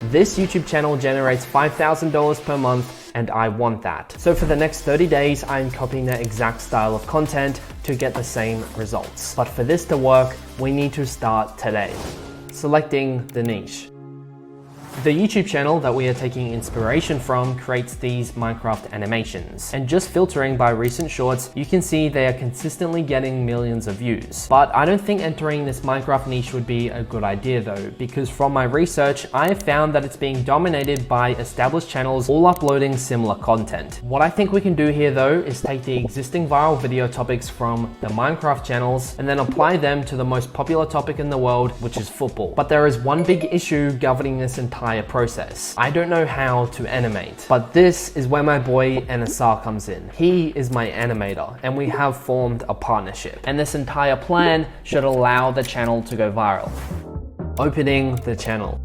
This YouTube channel generates $5,000 per month and I want that. So for the next 30 days, I'm copying that exact style of content to get the same results. But for this to work, we need to start today. Selecting the niche. The YouTube channel that we are taking inspiration from creates these Minecraft animations, and just filtering by recent shorts, you can see they are consistently getting millions of views. But I don't think entering this Minecraft niche would be a good idea though, because from my research, I have found that it's being dominated by established channels all uploading similar content. What I think we can do here though is take the existing viral video topics from the Minecraft channels and then apply them to the most popular topic in the world, which is football. But there is one big issue governing this entire process. I don't know how to animate, but this is where my boy NSR comes in. He is my animator and we have formed a partnership, and this entire plan should allow the channel to go viral. Opening the channel.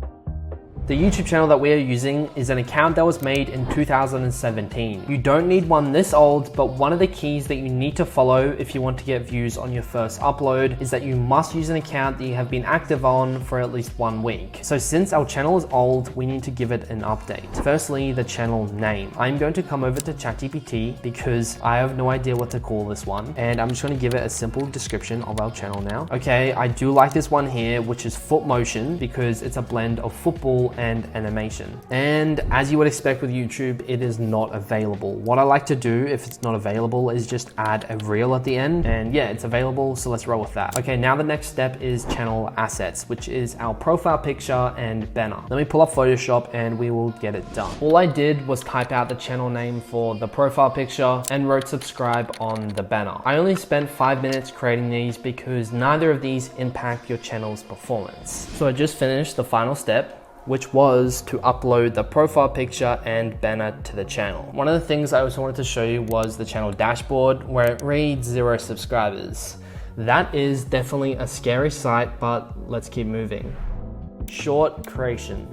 The YouTube channel that we are using is an account that was made in 2017. You don't need one this old, but one of the keys that you need to follow if you want to get views on your first upload is that you must use an account that you have been active on for at least 1 week. So since our channel is old, we need to give it an update. Firstly, the channel name. I'm going to come over to ChatGPT because I have no idea what to call this one, and I'm just going to give it a simple description of our channel now. Okay, I do like this one here, which is Foot Motion, because it's a blend of football and animation. And as you would expect with YouTube, it is not available. What I like to do if it's not available is just add a reel at the end, and yeah, it's available, so let's roll with that. Okay, now the next step is channel assets, which is our profile picture and banner. Let me pull up Photoshop and we will get it done. All I did was type out the channel name for the profile picture and wrote subscribe on the banner. I only spent 5 minutes creating these because neither of these impact your channel's performance. So I just finished the final step, which was to upload the profile picture and banner to the channel. One of the things I also wanted to show you was the channel dashboard, where it reads 0 subscribers. That is definitely a scary sight, but let's keep moving. Short creation.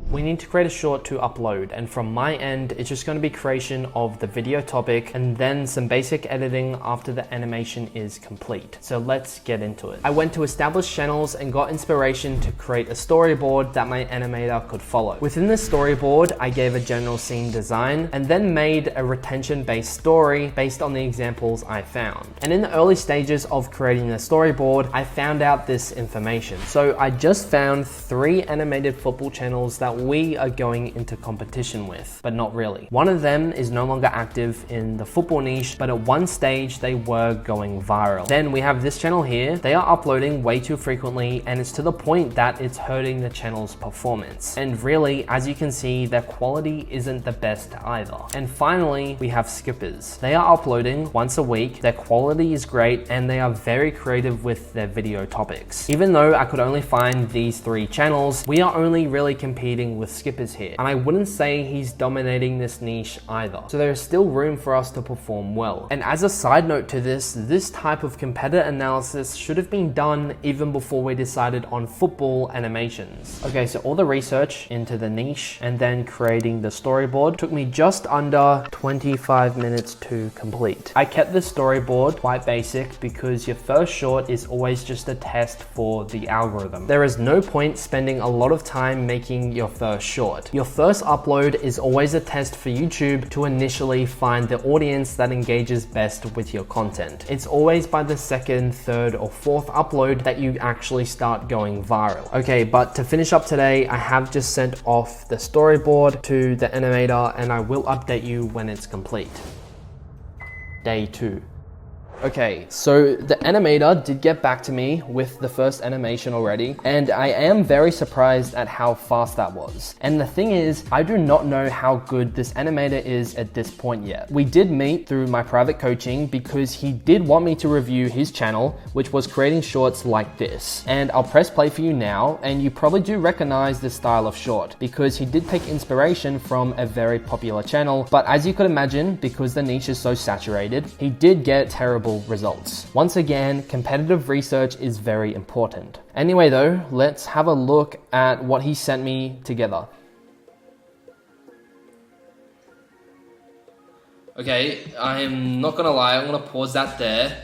We need to create a short to upload, and from my end, it's just going to be creation of the video topic and then some basic editing after the animation is complete. So let's get into it. I went to established channels and got inspiration to create a storyboard that my animator could follow. Within the storyboard, I gave a general scene design and then made a retention-based story based on the examples I found. And in the early stages of creating the storyboard, I found out this information. So I just found 3 animated football channels that we are going into competition with, but not really. One of them is no longer active in the football niche, but at one stage they were going viral. Then we have this channel here. They are uploading way too frequently, and it's to the point that it's hurting the channel's performance. And really, as you can see, their quality isn't the best either. And finally, we have skippers. They are uploading once a week. Their quality is great, and they are very creative with their video topics. Even though I could only find these 3 channels, we are only really competing with skippers here, and I wouldn't say he's dominating this niche either. So there is still room for us to perform well. And as a side note to this type of competitor analysis should have been done even before we decided on football animations. Okay, so all the research into the niche and then creating the storyboard took me just under 25 minutes to complete. I kept the storyboard quite basic because your first short is always just a test for the algorithm. There is no point spending a lot of time making your first short. Your first upload is always a test for YouTube to initially find the audience that engages best with your content. It's always by the second, third, or fourth upload that you actually start going viral. Okay, but to finish up today, I have just sent off the storyboard to the animator and I will update you when it's complete. Day 2. Okay, so the animator did get back to me with the first animation already, and I am very surprised at how fast that was. And the thing is, I do not know how good this animator is at this point yet. We did meet through my private coaching because he did want me to review his channel, which was creating shorts like this. And I'll press play for you now, and you probably do recognize this style of short because he did take inspiration from a very popular channel. But as you could imagine, because the niche is so saturated, he did get terrible results. Once again, competitive research is very important. Anyway though, let's have a look at what he sent me together. Okay, I'm not gonna lie, I'm gonna pause that there.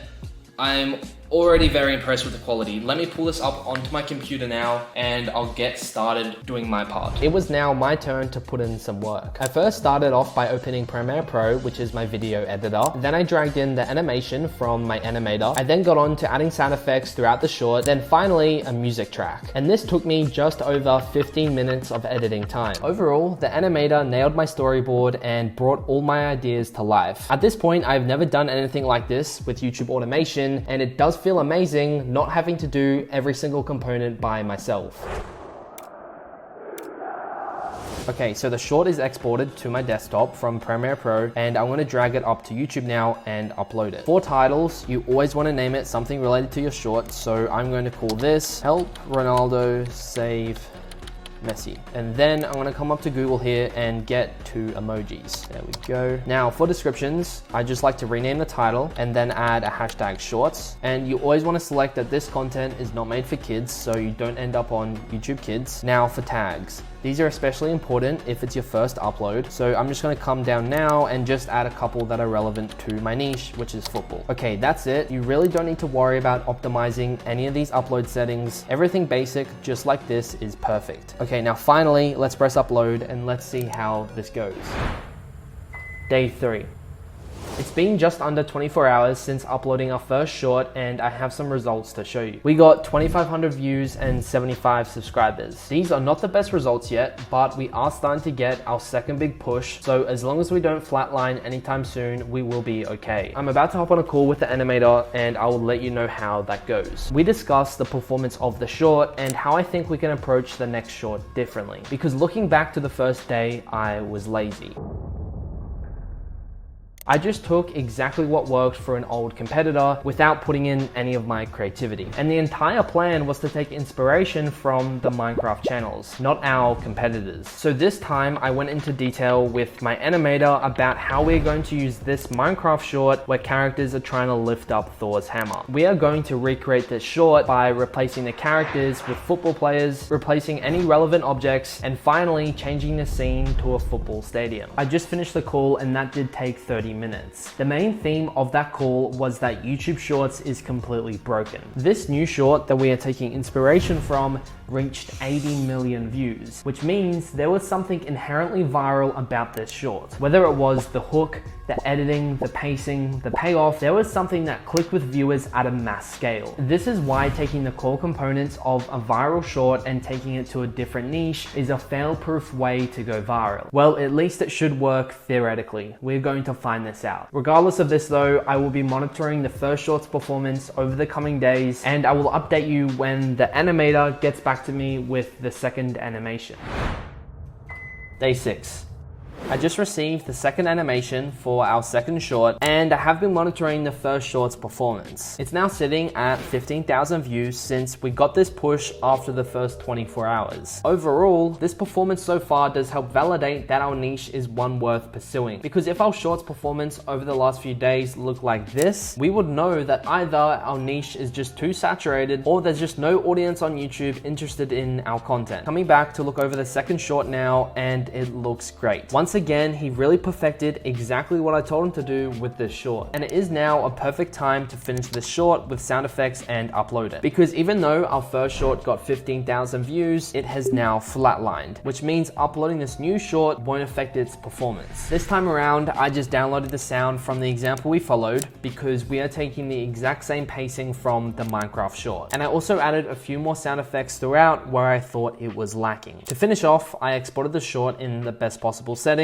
I'm Already very impressed with the quality. Let me pull this up onto my computer now and I'll get started doing my part. It was now my turn to put in some work. I first started off by opening Premiere Pro, which is my video editor. Then I dragged in the animation from my animator. I then got on to adding sound effects throughout the short, then finally a music track. And this took me just over 15 minutes of editing time. Overall, the animator nailed my storyboard and brought all my ideas to life. At this point, I've never done anything like this with YouTube automation, and it does feel amazing not having to do every single component by myself. Okay, so the short is exported to my desktop from Premiere Pro, and I'm going to drag it up to YouTube now and upload it. For titles, you always want to name it something related to your short, so I'm going to call this Help Ronaldo Save Messi. And then I'm gonna come up to Google here and get 2 emojis. There we go. Now for descriptions, I just like to rename the title and then add a hashtag shorts. And you always wanna select that this content is not made for kids, so you don't end up on YouTube Kids. Now for tags. These are especially important if it's your first upload. So I'm just gonna come down now and just add a couple that are relevant to my niche, which is football. Okay, that's it. You really don't need to worry about optimizing any of these upload settings. Everything basic, just like this, is perfect. Okay, now finally, let's press upload and let's see how this goes. Day 3. It's been just under 24 hours since uploading our first short, and I have some results to show you. We got 2,500 views and 75 subscribers. These are not the best results yet, but we are starting to get our second big push, so as long as we don't flatline anytime soon, we will be okay. I'm about to hop on a call with the animator and I will let you know how that goes. We discussed the performance of the short and how I think we can approach the next short differently, because looking back to the first day, I was lazy. I just took exactly what worked for an old competitor without putting in any of my creativity. And the entire plan was to take inspiration from the Minecraft channels, not our competitors. So this time I went into detail with my animator about how we're going to use this Minecraft short where characters are trying to lift up Thor's hammer. We are going to recreate this short by replacing the characters with football players, replacing any relevant objects, and finally changing the scene to a football stadium. I just finished the call and that did take 30 minutes. The main theme of that call was that YouTube Shorts is completely broken. This new short that we are taking inspiration from reached 80 million views, which means there was something inherently viral about this short. Whether it was the hook, the editing, the pacing, the payoff, there was something that clicked with viewers at a mass scale. This is why taking the core components of a viral short and taking it to a different niche is a fail-proof way to go viral. Well, at least it should work theoretically. We're going to find this out. Regardless of this though, I will be monitoring the first short's performance over the coming days, and I will update you when the animator gets back to me with the second animation. Day 6. I just received the second animation for our second short, and I have been monitoring the first short's performance. It's now sitting at 15,000 views since we got this push after the first 24 hours. Overall, this performance so far does help validate that our niche is one worth pursuing, because if our short's performance over the last few days looked like this, we would know that either our niche is just too saturated or there's just no audience on YouTube interested in our content. Coming back to look over the second short now, and it looks great. Once again, he really perfected exactly what I told him to do with this short. And it is now a perfect time to finish this short with sound effects and upload it. Because even though our first short got 15,000 views, it has now flatlined, which means uploading this new short won't affect its performance. This time around, I just downloaded the sound from the example we followed because we are taking the exact same pacing from the Minecraft short. And I also added a few more sound effects throughout where I thought it was lacking. To finish off, I exported the short in the best possible settings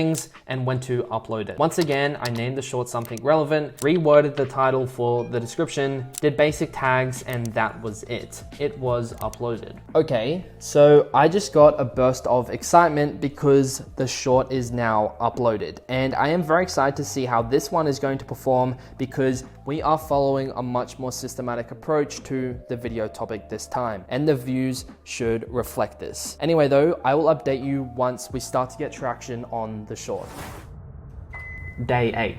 and went to upload it. Once again, I named the short something relevant, reworded the title for the description, did basic tags, and that was it. It was uploaded. Okay, so I just got a burst of excitement because the short is now uploaded. And I am very excited to see how this one is going to perform because we are following a much more systematic approach to the video topic this time, and the views should reflect this. Anyway though, I will update you once we start to get traction on the short. Day 8.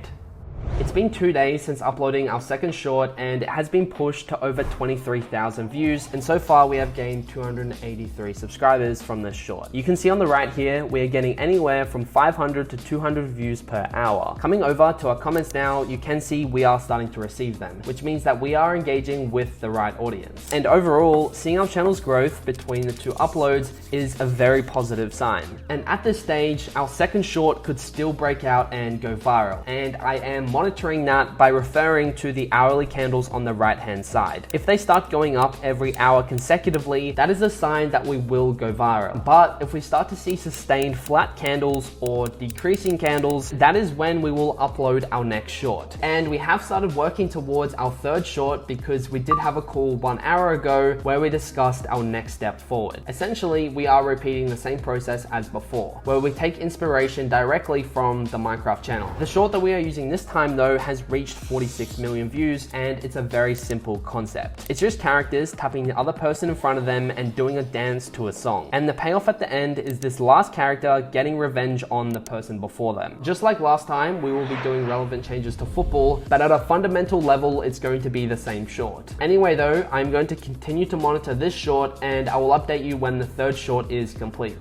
It's been 2 days since uploading our second short and it has been pushed to over 23,000 views, and so far we have gained 283 subscribers from this short. You can see on the right here, we are getting anywhere from 500 to 200 views per hour. Coming over to our comments now, you can see we are starting to receive them, which means that we are engaging with the right audience. And overall, seeing our channel's growth between the two uploads is a very positive sign. And at this stage, our second short could still break out and go viral. And I am monitoring that by referring to the hourly candles on the right hand side. If they start going up every hour consecutively, that is a sign that we will go viral. But if we start to see sustained flat candles or decreasing candles, that is when we will upload our next short. And we have started working towards our third short because we did have a call 1 hour ago where we discussed our next step forward. Essentially, we are repeating the same process as before, where we take inspiration directly from the Minecraft channel. The short that we are using this time though has reached 46 million views, and it's a very simple concept. It's just characters tapping the other person in front of them and doing a dance to a song. And the payoff at the end is this last character getting revenge on the person before them. Just like last time, we will be doing relevant changes to football, but at a fundamental level, it's going to be the same short. Anyway though, I'm going to continue to monitor this short and I will update you when the third short is complete.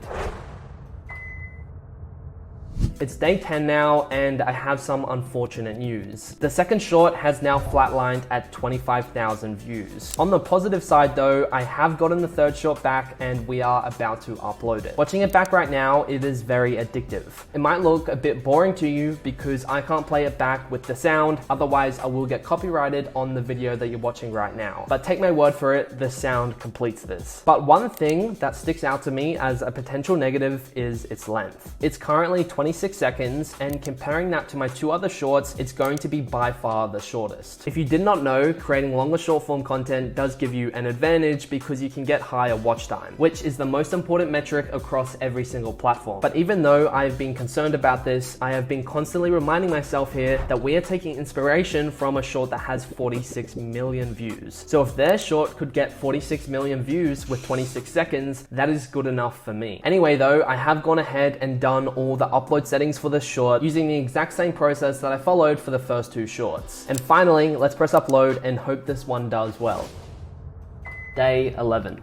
It's day 10 now, and I have some unfortunate news. The second short has now flatlined at 25,000 views. On the positive side though, I have gotten the third short back and we are about to upload it. Watching it back right now, it is very addictive. It might look a bit boring to you because I can't play it back with the sound, otherwise I will get copyrighted on the video that you're watching right now. But take my word for it, the sound completes this. But one thing that sticks out to me as a potential negative is its length. It's currently 26 seconds, and comparing that to my two other shorts, it's going to be by far the shortest. If you did not know, creating longer short form content does give you an advantage because you can get higher watch time, which is the most important metric across every single platform. But even though I've been concerned about this, I have been constantly reminding myself here that we are taking inspiration from a short that has 46 million views. So if their short could get 46 million views with 26 seconds, that is good enough for me. Anyway though, I have gone ahead and done all the upload settings for this short using the exact same process that I followed for the first two shorts. And finally, let's press upload and hope this one does well. Day 11.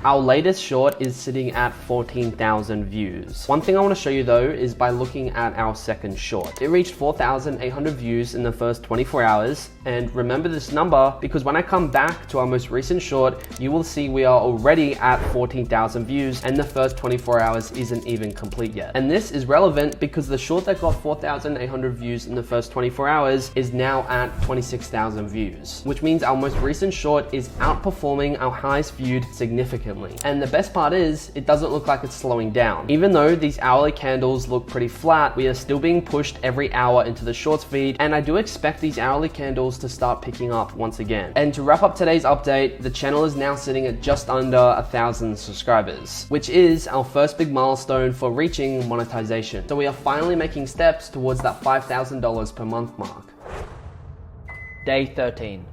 Our latest short is sitting at 14,000 views. One thing I want to show you though is by looking at our second short. It reached 4,800 views in the first 24 hours. And remember this number because when I come back to our most recent short, you will see we are already at 14,000 views and the first 24 hours isn't even complete yet. And this is relevant because the short that got 4,800 views in the first 24 hours is now at 26,000 views, which means our most recent short is outperforming our highest viewed significantly. And the best part is, it doesn't look like it's slowing down. Even though these hourly candles look pretty flat, we are still being pushed every hour into the shorts feed, and I do expect these hourly candles to start picking up once again. And to wrap up today's update, the channel is now sitting at just under 1,000 subscribers, which is our first big milestone for reaching monetization. So we are finally making steps towards that $5,000 per month mark. Day 13.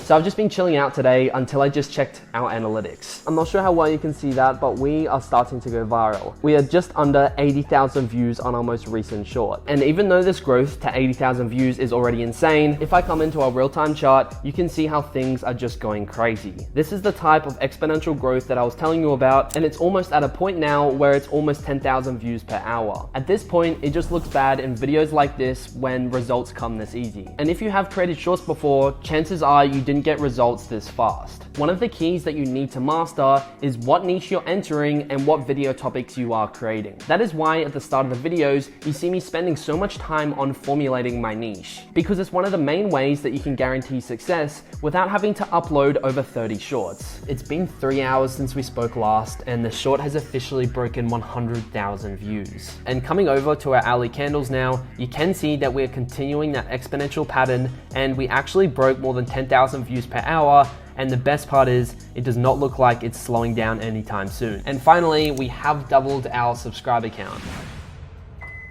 So I've just been chilling out today until I just checked our analytics. I'm not sure how well you can see that, but we are starting to go viral. We are just under 80,000 views on our most recent short. And even though this growth to 80,000 views is already insane, if I come into our real-time chart, you can see how things are just going crazy. This is the type of exponential growth that I was telling you about, and it's almost at a point now where it's almost 10,000 views per hour. At this point, it just looks bad in videos like this when results come this easy. And if you have created shorts before, chances are you didn't get results this fast. One of the keys that you need to master is what niche you're entering and what video topics you are creating. That is why at the start of the videos, you see me spending so much time on formulating my niche, because it's one of the main ways that you can guarantee success without having to upload over 30 shorts. It's been 3 hours since we spoke last, and the short has officially broken 100,000 views. And coming over to our hourly candles now, you can see that we're continuing that exponential pattern, and we actually broke more than 10,000 views per hour. And the best part is, it does not look like it's slowing down anytime soon. And finally, we have doubled our subscriber count.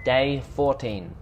Day 14.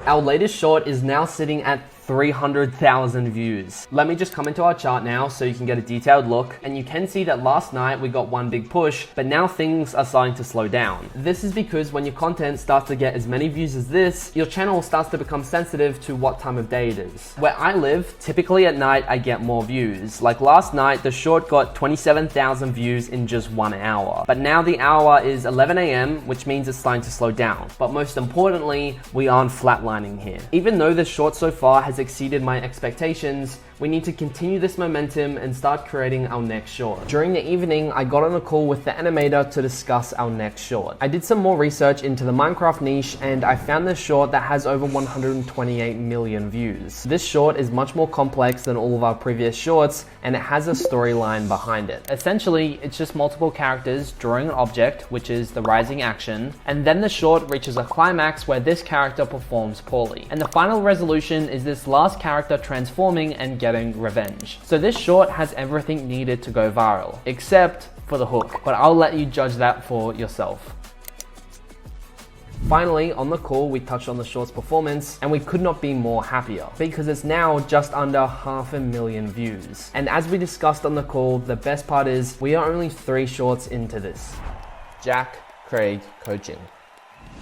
Our latest short is now sitting at 300,000 views. Let me just come into our chart now so you can get a detailed look, and you can see that last night we got one big push, but now things are starting to slow down. This is because when your content starts to get as many views as this, your channel starts to become sensitive to what time of day it is. Where I live, typically at night I get more views. Like last night, the short got 27,000 views in just 1 hour. But now the hour is 11 AM, which means it's starting to slow down. But most importantly, we aren't flatlining here. Even though the short so far has exceeded my expectations, we need to continue this momentum and start creating our next short. During the evening, I got on a call with the animator to discuss our next short. I did some more research into the Minecraft niche, and I found this short that has over 128 million views. This short is much more complex than all of our previous shorts, and it has a storyline behind it. Essentially, it's just multiple characters drawing an object, which is the rising action, and then the short reaches a climax where this character performs poorly. And the final resolution is this last character transforming and getting revenge. So this short has everything needed to go viral, except for the hook, but I'll let you judge that for yourself. Finally, on the call, we touched on the short's performance, and we could not be more happier because it's now just under 500,000 views. And as we discussed on the call, the best part is we are only 3 shorts into this. Jack Craig Coaching.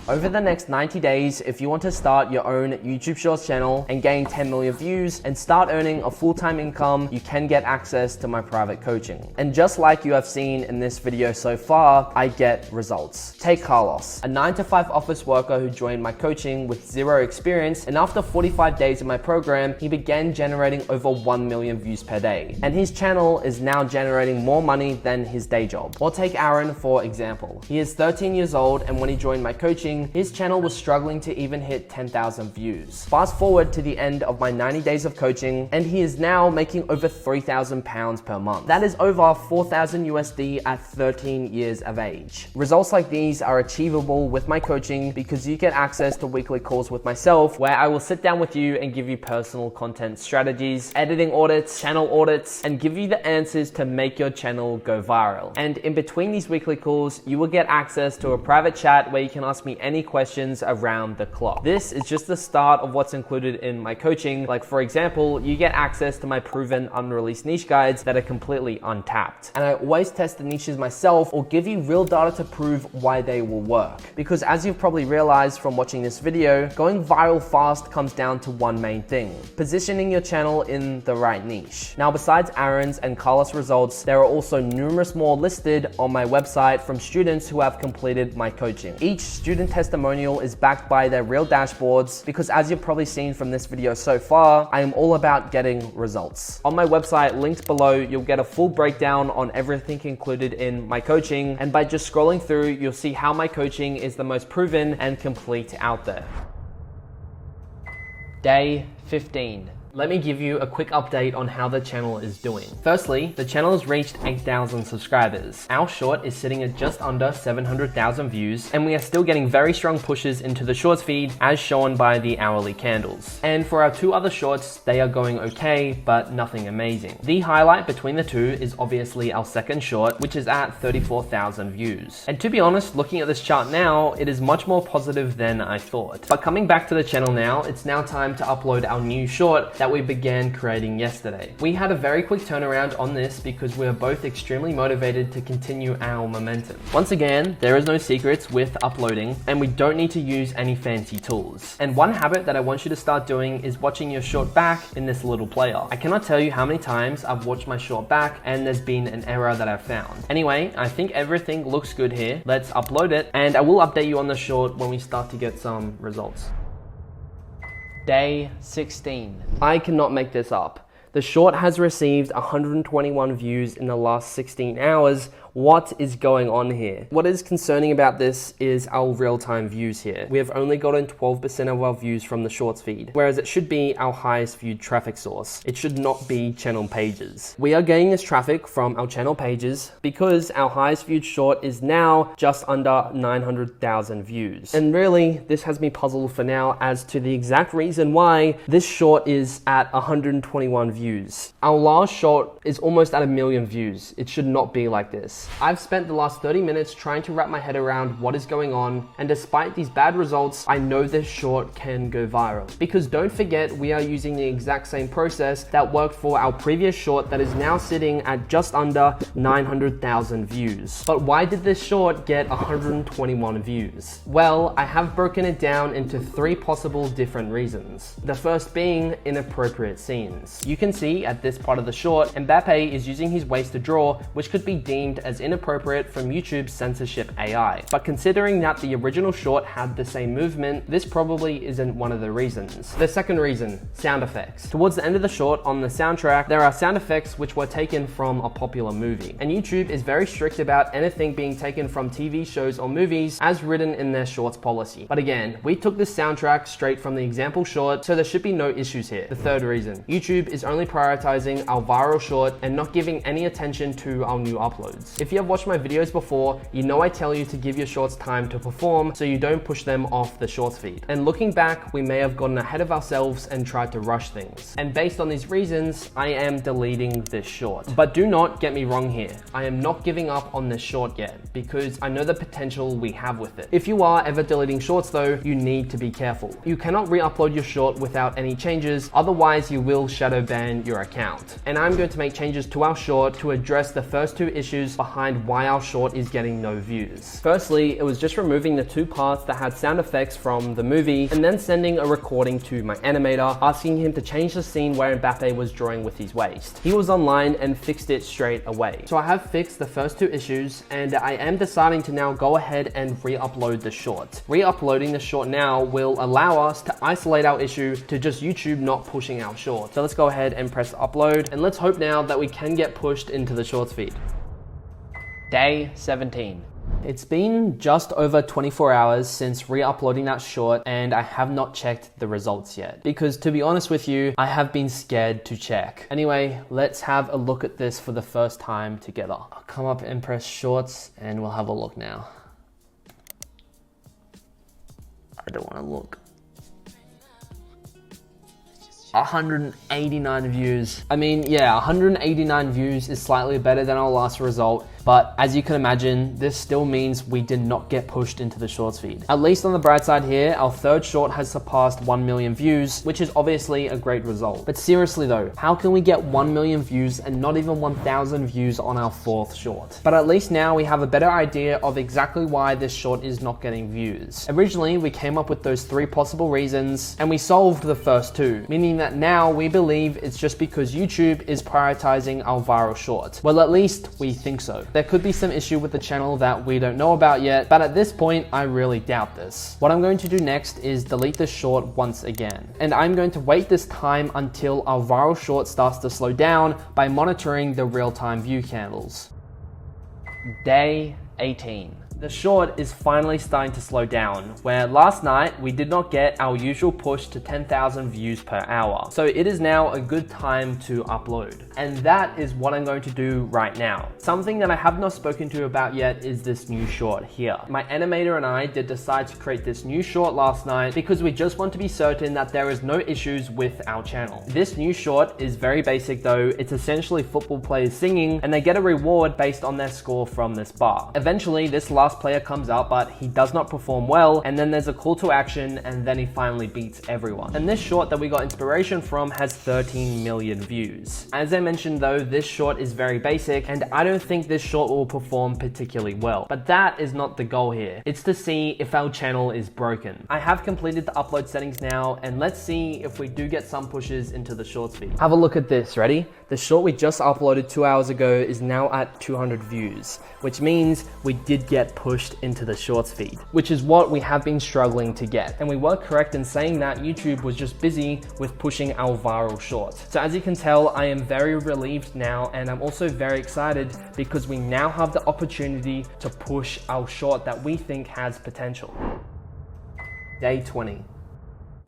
Over the next 90 days, if you want to start your own YouTube Shorts channel and gain 10 million views and start earning a full-time income, you can get access to my private coaching. And just like you have seen in this video so far, I get results. Take Carlos, a 9-to-5 office worker who joined my coaching with 0 experience, and after 45 days in my program, he began generating over 1 million views per day. And his channel is now generating more money than his day job. Or take Aaron, for example. He is 13 years old, and when he joined my coaching, his channel was struggling to even hit 10,000 views. Fast forward to the end of my 90 days of coaching, and he is now making over £3,000 per month. That is over 4,000 USD at 13 years of age. Results like these are achievable with my coaching because you get access to weekly calls with myself where I will sit down with you and give you personal content strategies, editing audits, channel audits, and give you the answers to make your channel go viral. And in between these weekly calls, you will get access to a private chat where you can ask me any questions around the clock. This is just the start of what's included in my coaching. Like for example, you get access to my proven unreleased niche guides that are completely untapped. And I always test the niches myself or give you real data to prove why they will work. Because as you've probably realized from watching this video, going viral fast comes down to one main thing: positioning your channel in the right niche. Now, besides Aaron's and Carlos results, there are also numerous more listed on my website from students who have completed my coaching. Each student testimonial is backed by their real dashboards because, as you've probably seen from this video so far, I am all about getting results. On my website, linked below, you'll get a full breakdown on everything included in my coaching, and by just scrolling through, you'll see how my coaching is the most proven and complete out there. Day 15. Let me give you a quick update on how the channel is doing. Firstly, the channel has reached 8,000 subscribers. Our short is sitting at just under 700,000 views, and we are still getting very strong pushes into the shorts feed as shown by the hourly candles. And for our 2 other shorts, they are going okay, but nothing amazing. The highlight between the 2 is obviously our second short, which is at 34,000 views. And to be honest, looking at this chart now, it is much more positive than I thought. But coming back to the channel now, it's now time to upload our new short that we began creating yesterday. We had a very quick turnaround on this because we are both extremely motivated to continue our momentum. Once again, there is no secrets with uploading, and we don't need to use any fancy tools. And one habit that I want you to start doing is watching your short back in this little player. I cannot tell you how many times I've watched my short back and there's been an error that I've found. Anyway, I think everything looks good here. Let's upload it, and I will update you on the short when we start to get some results. Day 16. I cannot make this up. The short has received 121 views in the last 16 hours. What is going on here? What is concerning about this is our real-time views here. We have only gotten 12% of our views from the shorts feed, whereas it should be our highest viewed traffic source. It should not be channel pages. We are getting this traffic from our channel pages because our highest viewed short is now just under 900,000 views. And really, this has me puzzled for now as to the exact reason why this short is at 121 views. Our last short is almost at 1 million views. It should not be like this. views. I've spent the last 30 minutes trying to wrap my head around what is going on, and despite these bad results, I know this short can go viral. Because don't forget, we are using the exact same process that worked for our previous short that is now sitting at just under 900,000 views. But why did this short get 121 views? Well, I have broken it down into 3 possible different reasons. The first being inappropriate scenes. You can see at this part of the short, Mbappe is using his waist to draw, which could be deemed as inappropriate from YouTube's censorship AI. But considering that the original short had the same movement, this probably isn't one of the reasons. The second reason, sound effects. Towards the end of the short, on the soundtrack, there are sound effects which were taken from a popular movie. And YouTube is very strict about anything being taken from TV shows or movies as written in their shorts policy. But again, we took this soundtrack straight from the example short, so there should be no issues here. The third reason, YouTube is only prioritizing our viral short and not giving any attention to our new uploads. If you have watched my videos before, you know I tell you to give your shorts time to perform so you don't push them off the shorts feed. And looking back, we may have gotten ahead of ourselves and tried to rush things. And based on these reasons, I am deleting this short. But do not get me wrong here. I am not giving up on this short yet because I know the potential we have with it. If you are ever deleting shorts though, you need to be careful. You cannot re-upload your short without any changes, otherwise you will shadow ban your account. And I'm going to make changes to our short to address the first 2 issues behind why our short is getting no views. Firstly, it was just removing the 2 parts that had sound effects from the movie and then sending a recording to my animator asking him to change the scene where Mbappe was drawing with his waist. He was online and fixed it straight away. So I have fixed the first 2 issues and I am deciding to now go ahead and re-upload the short. Re-uploading the short now will allow us to isolate our issue to just YouTube not pushing our short. So let's go ahead and press upload and let's hope now that we can get pushed into the shorts feed. Day 17. It's been just over 24 hours since re-uploading that short and I have not checked the results yet. Because to be honest with you, I have been scared to check. Anyway, let's have a look at this for the first time together. I'll come up and press shorts and we'll have a look now. I don't want to look. 189 views. I mean, yeah, 189 views is slightly better than our last result, but as you can imagine, this still means we did not get pushed into the shorts feed. At least on the bright side here, our third short has surpassed 1 million views, which is obviously a great result. But seriously though, how can we get 1 million views and not even 1,000 views on our 4th short? But at least now we have a better idea of exactly why this short is not getting views. Originally, we came up with those 3 possible reasons and we solved the first 2, meaning that now we believe it's just because YouTube is prioritizing our viral short. Well, at least we think so. There could be some issue with the channel that we don't know about yet, but at this point, I really doubt this. What I'm going to do next is delete this short once again. And I'm going to wait this time until our viral short starts to slow down by monitoring the real-time view candles. Day 18. The short is finally starting to slow down, where last night we did not get our usual push to 10,000 views per hour. So it is now a good time to upload. And that is what I'm going to do right now. Something that I have not spoken to you about yet is this new short here. My animator and I did decide to create this new short last night because we just want to be certain that there is no issues with our channel. This new short is very basic though. It's essentially football players singing and they get a reward based on their score from this bar. Eventually, this last player comes up, but he does not perform well, and then there's a call to action, and then he finally beats everyone. And this short that we got inspiration from has 13 million views. As I mentioned though, this short is very basic, and I don't think this short will perform particularly well. But that is not the goal here. It's to see if our channel is broken. I have completed the upload settings now, and let's see if we do get some pushes into the shorts feed. Have a look at this, ready? The short we just uploaded 2 hours ago is now at 200 views, which means we did get pushed into the shorts feed, which is what we have been struggling to get. And we were correct in saying that YouTube was just busy with pushing our viral short. So as you can tell, I am very relieved now, and I'm also very excited because we now have the opportunity to push our short that we think has potential. Day 20.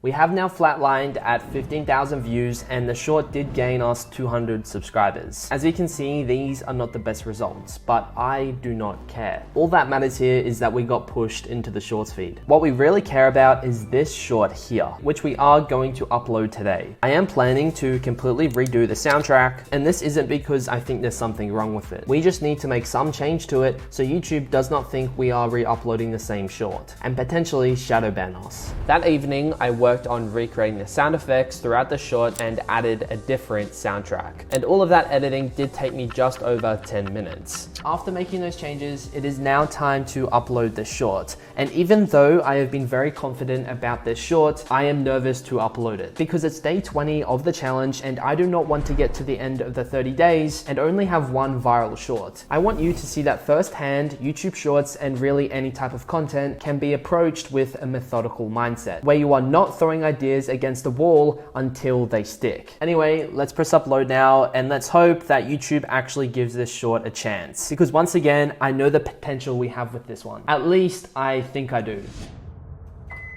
We have now flatlined at 15,000 views and the short did gain us 200 subscribers. As you can see, these are not the best results, but I do not care. All that matters here is that we got pushed into the shorts feed. What we really care about is this short here, which we are going to upload today. I am planning to completely redo the soundtrack, and this isn't because I think there's something wrong with it. We just need to make some change to it so YouTube does not think we are re-uploading the same short and potentially shadow ban us. That evening, I worked on recreating the sound effects throughout the short and added a different soundtrack. And all of that editing did take me just over 10 minutes. After making those changes, it is now time to upload the short. And even though I have been very confident about this short, I am nervous to upload it because it's day 20 of the challenge and I do not want to get to the end of the 30 days and only have one viral short. I want you to see that firsthand, YouTube Shorts and really any type of content can be approached with a methodical mindset where you are not throwing ideas against the wall until they stick. Anyway, let's press upload now and let's hope that YouTube actually gives this short a chance. Because once again, I know the potential we have with this one. At least I think I do.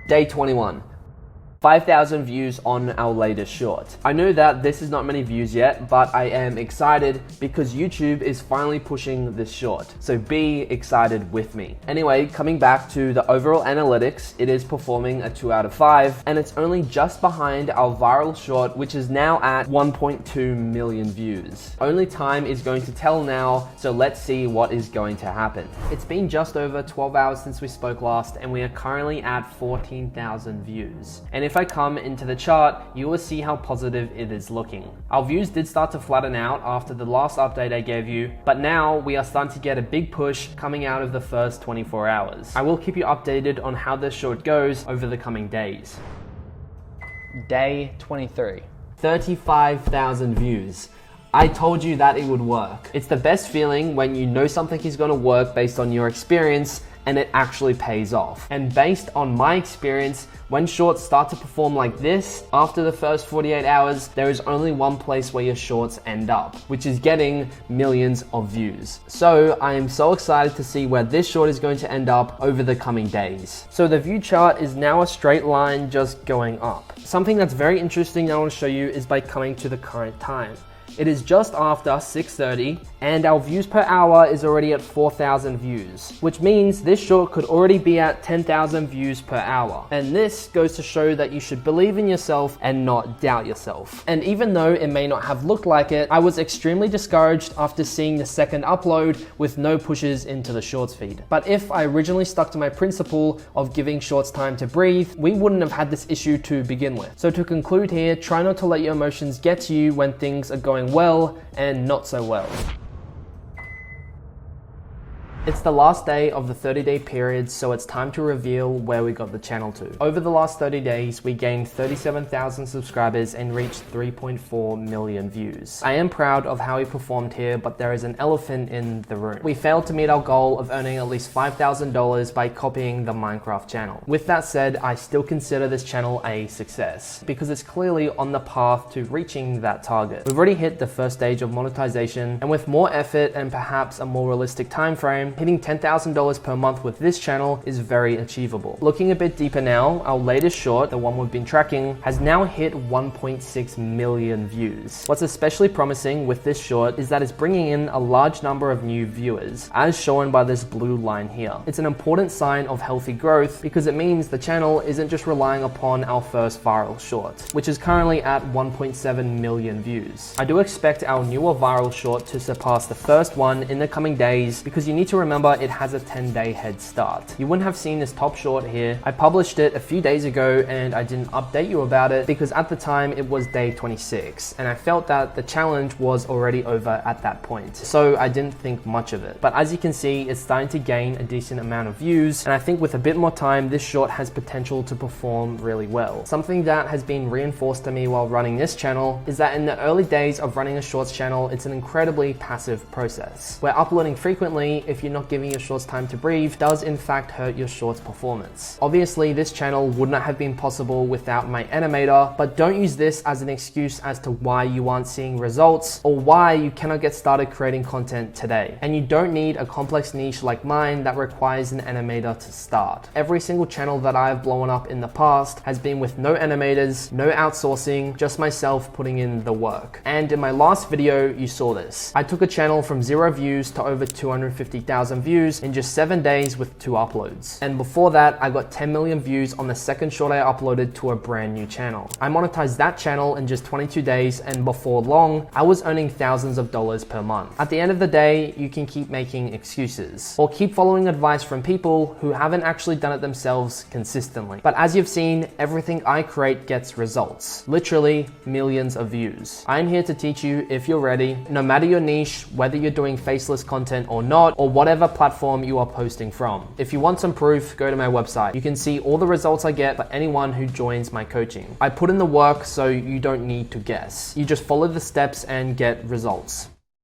Day 21. 5,000 views on our latest short. I know that this is not many views yet, but I am excited because YouTube is finally pushing this short. So be excited with me. Anyway, coming back to the overall analytics, it is performing a 2 out of 5 and it's only just behind our viral short, which is now at 1.2 million views. Only time is going to tell now, so let's see what is going to happen. It's been just over 12 hours since we spoke last and we are currently at 14,000 views. And if I come into the chart, you will see how positive it is looking. Our views did start to flatten out after the last update I gave you, but now we are starting to get a big push coming out of the first 24 hours. I will keep you updated on how this short goes over the coming days. Day 23. 35,000 views. I told you that it would work. It's the best feeling when you know something is going to work based on your experience and it actually pays off. And based on my experience, when shorts start to perform like this, after the first 48 hours, there is only one place where your shorts end up, which is getting millions of views. So I am so excited to see where this short is going to end up over the coming days. So the view chart is now a straight line just going up. Something that's very interesting I want to show you is by coming to the current time. It is just after 6:30 and our views per hour is already at 4,000 views, which means this short could already be at 10,000 views per hour. And this goes to show that you should believe in yourself and not doubt yourself. And even though it may not have looked like it, I was extremely discouraged after seeing the second upload with no pushes into the shorts feed. But if I originally stuck to my principle of giving shorts time to breathe, we wouldn't have had this issue to begin with. So to conclude here, try not to let your emotions get to you when things are going well and not so well. It's the last day of the 30-day period, so it's time to reveal where we got the channel to. Over the last 30 days, we gained 37,000 subscribers and reached 3.4 million views. I am proud of how we performed here, but there is an elephant in the room. We failed to meet our goal of earning at least $5,000 by copying the Minecraft channel. With that said, I still consider this channel a success because it's clearly on the path to reaching that target. We've already hit the first stage of monetization, and with more effort and perhaps a more realistic time frame, hitting $10,000 per month with this channel is very achievable. Looking a bit deeper now, our latest short, the one we've been tracking, has now hit 1.6 million views. What's especially promising with this short is that it's bringing in a large number of new viewers, as shown by this blue line here. It's an important sign of healthy growth because it means the channel isn't just relying upon our first viral short, which is currently at 1.7 million views. I do expect our newer viral short to surpass the first one in the coming days because you need to remember it has a 10-day head start. You wouldn't have seen this top short here. I published it a few days ago and I didn't update you about it because at the time it was day 26 and I felt that the challenge was already over at that point. So I didn't think much of it. But as you can see, it's starting to gain a decent amount of views and I think with a bit more time, this short has potential to perform really well. Something that has been reinforced to me while running this channel is that in the early days of running a shorts channel, it's an incredibly passive process. We're uploading frequently if you not giving your shorts time to breathe does in fact hurt your shorts performance. Obviously, this channel would not have been possible without my animator, but don't use this as an excuse as to why you aren't seeing results or why you cannot get started creating content today. And you don't need a complex niche like mine that requires an animator to start. Every single channel that I have blown up in the past has been with no animators, no outsourcing, just myself putting in the work. And in my last video, you saw this. I took a channel from 0 views to over 250,000 views in just 7 days with 2 uploads. And before that, I got 10 million views on the second short I uploaded to a brand new channel. I monetized that channel in just 22 days, and before long, I was earning thousands of dollars per month. At the end of the day, you can keep making excuses or keep following advice from people who haven't actually done it themselves consistently. But as you've seen, everything I create gets results. Literally millions of views. I'm here to teach you if you're ready, no matter your niche, whether you're doing faceless content or not, or whatever platform you are posting from. If you want some proof, go to my website. You can see all the results I get for anyone who joins my coaching. I put in the work so you don't need to guess. You just follow the steps and get results.